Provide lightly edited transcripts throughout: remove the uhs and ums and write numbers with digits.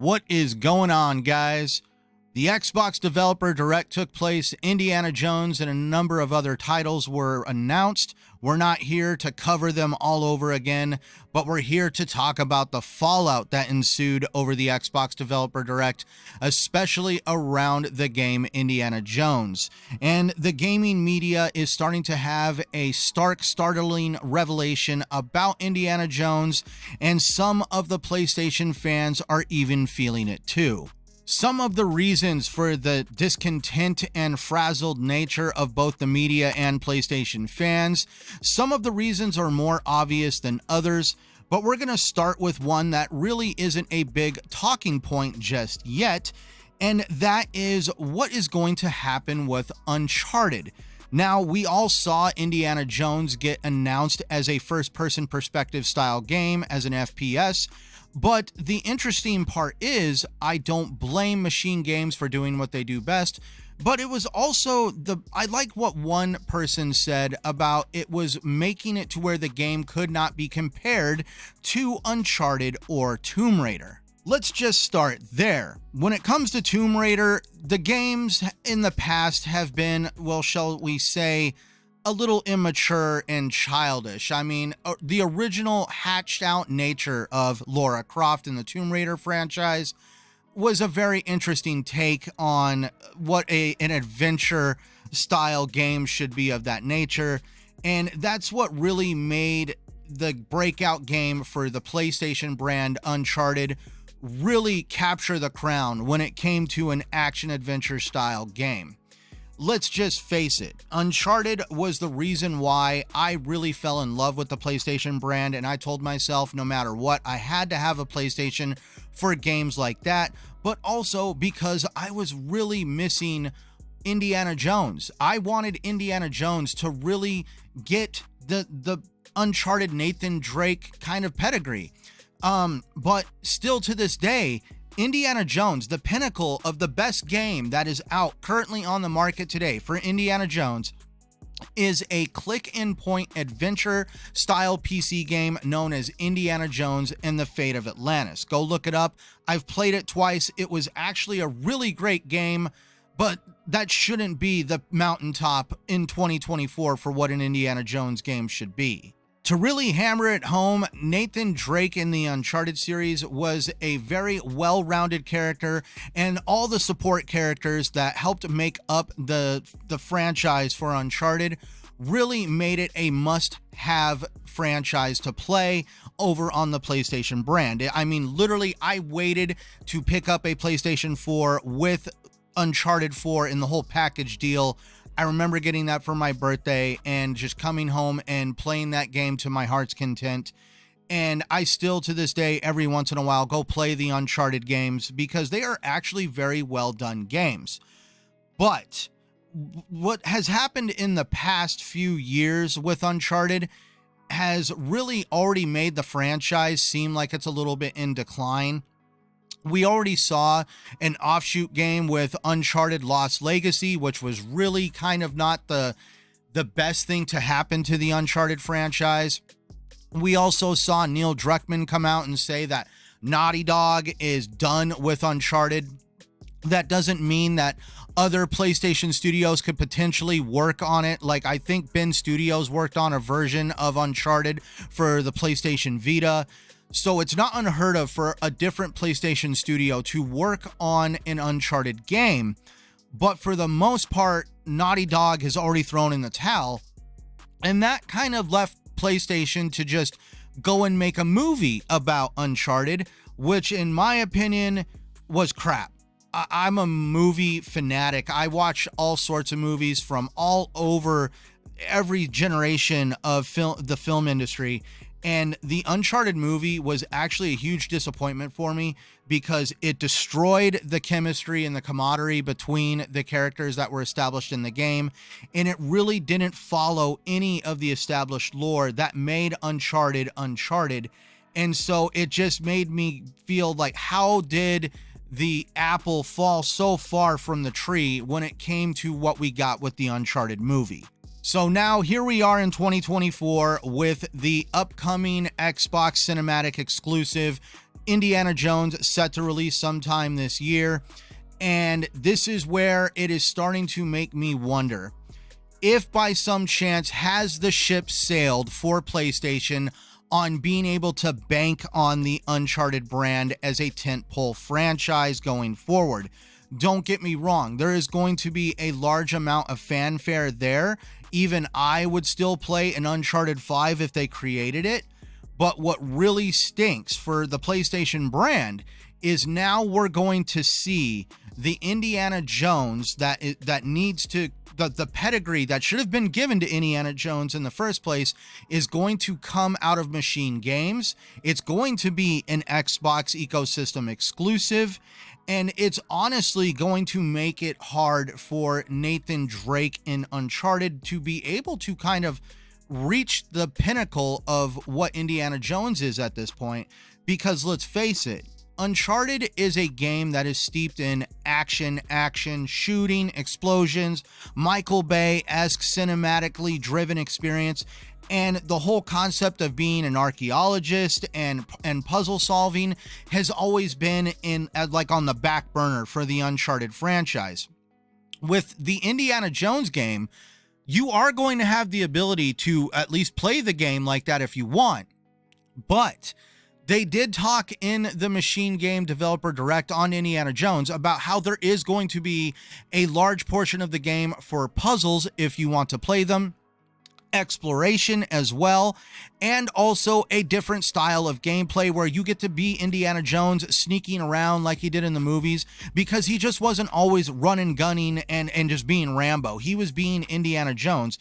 What is going on, guys? The Xbox Developer Direct took place. Indiana Jones and a number of other titles were announced. We're not here to cover them all over again, but we're here to talk about the fallout that ensued over the Xbox Developer Direct, especially around the game Indiana Jones. And the gaming media is starting to have a startling revelation about Indiana Jones, and some of the PlayStation fans are even feeling it too. Some of the reasons for the discontent and frazzled nature of both the media and PlayStation fans, some of the reasons are more obvious than others, but we're going to start with one that really isn't a big talking point just yet, and that is what is going to happen with Uncharted. Now, we all saw Indiana Jones get announced as a first-person perspective style game, as an FPS, but the interesting part is, I don't blame Machine Games for doing what they do best, but it was also I like what one person said about it was making it to where the game could not be compared to Uncharted or Tomb Raider. Let's just start there. When it comes to Tomb Raider, the games in the past have been, well, shall we say, a little immature and childish. I mean, the original hatched out nature of Lara Croft in the Tomb Raider franchise was a very interesting take on what an adventure style game should be of that nature. And that's what really made the breakout game for the PlayStation brand Uncharted really capture the crown when it came to an action adventure style game. Let's just face it, Uncharted was the reason why I really fell in love with the PlayStation brand, and I told myself no matter what, I had to have a PlayStation for games like that, but also because I was really missing Indiana Jones. I wanted Indiana Jones to really get the Uncharted Nathan Drake kind of pedigree. But still to this day, Indiana Jones, the pinnacle of the best game that is out currently on the market today for Indiana Jones, is a click and point adventure style PC game known as Indiana Jones and the Fate of Atlantis. Go look it up. I've played it twice. It was actually a really great game, but that shouldn't be the mountaintop in 2024 for what an Indiana Jones game should be. To really hammer it home, Nathan Drake in the Uncharted series was a very well-rounded character, and all the support characters that helped make up the franchise for Uncharted really made it a must-have franchise to play over on the PlayStation brand. I mean, literally, I waited to pick up a PlayStation 4 with Uncharted 4 in the whole package deal. I remember getting that for my birthday and just coming home and playing that game to my heart's content. And I still, to this day, every once in a while, go play the Uncharted games because they are actually very well done games. But what has happened in the past few years with Uncharted has really already made the franchise seem like it's a little bit in decline. We already saw an offshoot game with Uncharted Lost Legacy, which was really kind of not the best thing to happen to the Uncharted franchise. We also saw Neil Druckmann come out and say that Naughty Dog is done with Uncharted. That doesn't mean that other PlayStation studios could potentially work on it. Like, I think Ben Studios worked on a version of Uncharted for the PlayStation Vita. So it's not unheard of for a different PlayStation studio to work on an Uncharted game. But for the most part, Naughty Dog has already thrown in the towel. And that kind of left PlayStation to just go and make a movie about Uncharted, which in my opinion was crap. I'm a movie fanatic. I watch all sorts of movies from all over every generation of the film industry. And the Uncharted movie was actually a huge disappointment for me because it destroyed the chemistry and the camaraderie between the characters that were established in the game. And it really didn't follow any of the established lore that made Uncharted Uncharted. And so it just made me feel like, how did the apple fall so far from the tree when it came to what we got with the Uncharted movie? So now here we are in 2024 with the upcoming Xbox Cinematic exclusive Indiana Jones set to release sometime this year. And this is where it is starting to make me wonder if by some chance has the ship sailed for PlayStation on being able to bank on the Uncharted brand as a tentpole franchise going forward. Don't get me wrong, there is going to be a large amount of fanfare there. Even I would still play an Uncharted 5 if they created it. But what really stinks for the PlayStation brand is now we're going to see the Indiana Jones that needs to, the pedigree that should have been given to Indiana Jones in the first place is going to come out of Machine Games. It's going to be an Xbox ecosystem exclusive, and it's honestly going to make it hard for Nathan Drake in Uncharted to be able to kind of reach the pinnacle of what Indiana Jones is at this point, because let's face it, Uncharted is a game that is steeped in action, shooting, explosions, Michael Bay-esque cinematically driven experience, and the whole concept of being an archaeologist and puzzle solving has always been on the back burner for the Uncharted franchise. With the Indiana Jones game, you are going to have the ability to at least play the game like that if you want, but they did talk in the Machine Game Developer Direct on Indiana Jones about how there is going to be a large portion of the game for puzzles if you want to play them, exploration as well, and also a different style of gameplay where you get to be Indiana Jones sneaking around like he did in the movies, because he just wasn't always running, gunning, and just being Rambo. He was being Indiana Jones,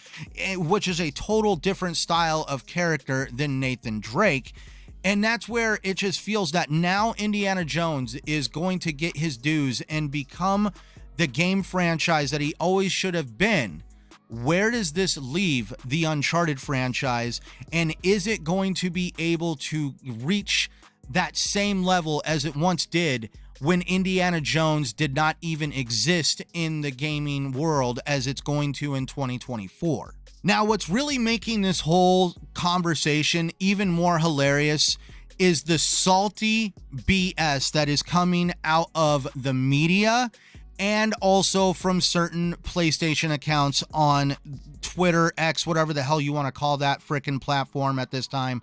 which is a total different style of character than Nathan Drake. And that's where it just feels that now Indiana Jones is going to get his dues and become the game franchise that he always should have been. Where does this leave the Uncharted franchise? And is it going to be able to reach that same level as it once did when Indiana Jones did not even exist in the gaming world as it's going to in 2024? Now, what's really making this whole conversation even more hilarious is the salty BS that is coming out of the media and also from certain PlayStation accounts on Twitter, X, whatever the hell you want to call that frickin' platform at this time.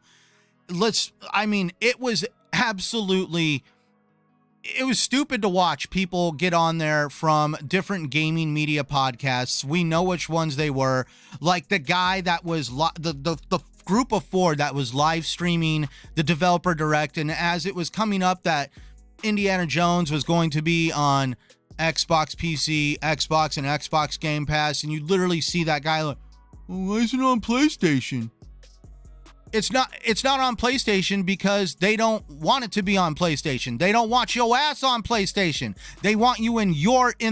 It was absolutely... It was stupid to watch people get on there from different gaming media podcasts. We know which ones they were. Like the guy that was the group of four that was live streaming the developer direct, and as it was coming up that Indiana Jones was going to be on Xbox PC, Xbox, and Xbox Game Pass, and you literally see that guy like, why isn't it on PlayStation? It's not on PlayStation because they don't want it to be on PlayStation. They don't want your ass on PlayStation. They want you in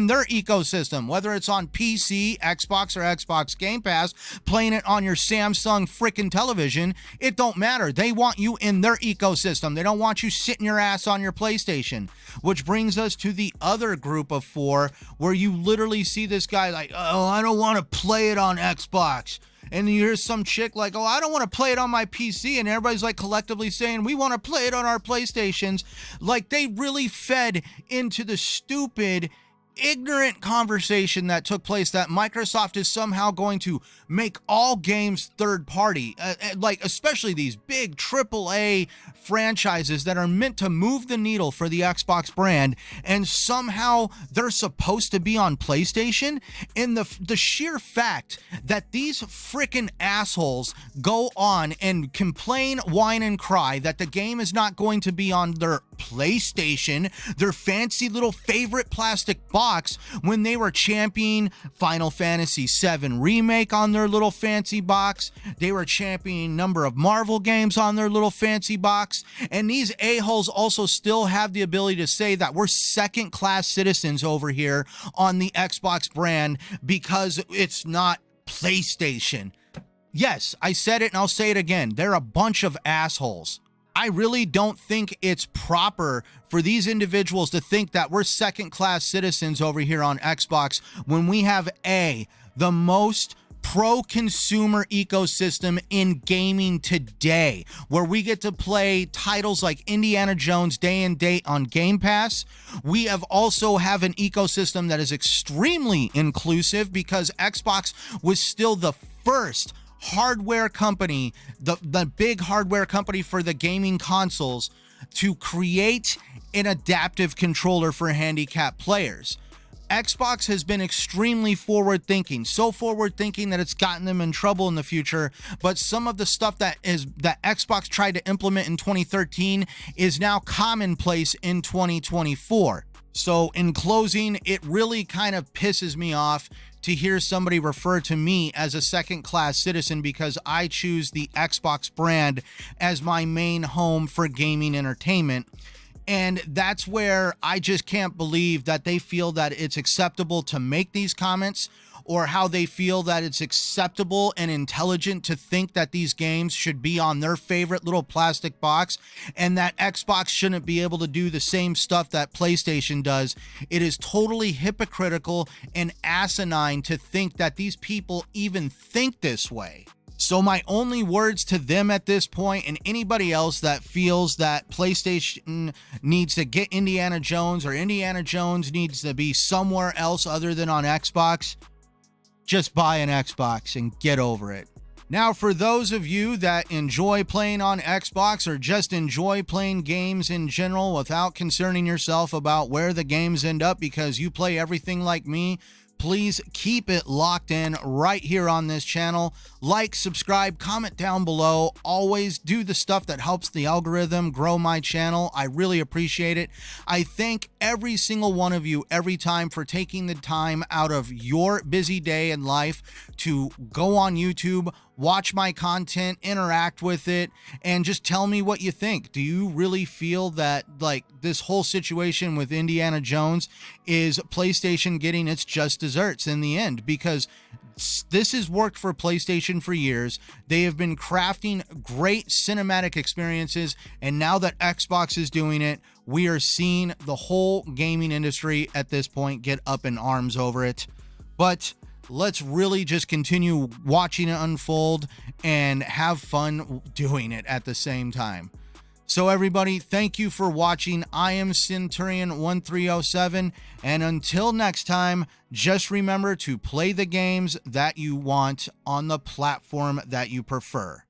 their ecosystem, whether it's on PC, Xbox, or Xbox Game Pass, playing it on your Samsung frickin' television. It don't matter. They want you in their ecosystem. They don't want you sitting your ass on your PlayStation. Which brings us to the other group of four where you literally see this guy like, oh, I don't want to play it on Xbox. And you hear some chick like, oh, I don't want to play it on my PC. And everybody's like collectively saying, we want to play it on our PlayStations. Like they really fed into the stupid, ignorant conversation that took place that Microsoft is somehow going to make all games third party, like especially these big AAA franchises that are meant to move the needle for the Xbox brand, and somehow they're supposed to be on PlayStation. And the sheer fact that these freaking assholes go on and complain, whine, and cry that the game is not going to be on their PlayStation, their fancy little favorite plastic box, when they were championing Final Fantasy VII Remake on their little fancy box. They were championing a number of Marvel games on their little fancy box. And these a-holes also still have the ability to say that we're second-class citizens over here on the Xbox brand because it's not PlayStation. Yes, I said it and I'll say it again. They're a bunch of assholes. I really don't think it's proper for these individuals to think that we're second-class citizens over here on Xbox when we have the most pro-consumer ecosystem in gaming today, where we get to play titles like Indiana Jones day and date on Game Pass. We also have an ecosystem that is extremely inclusive because Xbox was still the first hardware company, the big hardware company for the gaming consoles, to create an adaptive controller for handicapped players. Xbox has been extremely forward-thinking, so forward-thinking that it's gotten them in trouble in the future, but some of the stuff that Xbox tried to implement in 2013 is now commonplace in 2024. So in closing, it really kind of pisses me off to hear somebody refer to me as a second-class citizen because I choose the Xbox brand as my main home for gaming entertainment. And that's where I just can't believe that they feel that it's acceptable to make these comments, or how they feel that it's acceptable and intelligent to think that these games should be on their favorite little plastic box and that Xbox shouldn't be able to do the same stuff that PlayStation does. It is totally hypocritical and asinine to think that these people even think this way. So my only words to them at this point, and anybody else that feels that PlayStation needs to get Indiana Jones or Indiana Jones needs to be somewhere else other than on Xbox, just buy an Xbox and get over it. Now, for those of you that enjoy playing on Xbox or just enjoy playing games in general without concerning yourself about where the games end up because you play everything like me, please keep it locked in right here on this channel. Like, subscribe, comment down below. Always do the stuff that helps the algorithm grow my channel. I really appreciate it. I thank every single one of you every time for taking the time out of your busy day and life to go on YouTube, watch my content, interact with it, and just tell me what you think. Do you really feel that like this whole situation with Indiana Jones is PlayStation getting its just desserts in the end? Because this has worked for PlayStation for years. They have been crafting great cinematic experiences, and now that Xbox is doing it, we are seeing the whole gaming industry at this point get up in arms over it. But let's really just continue watching it unfold and have fun doing it at the same time. So everybody, thank you for watching. I am Centurion1307, and until next time, just remember to play the games that you want on the platform that you prefer.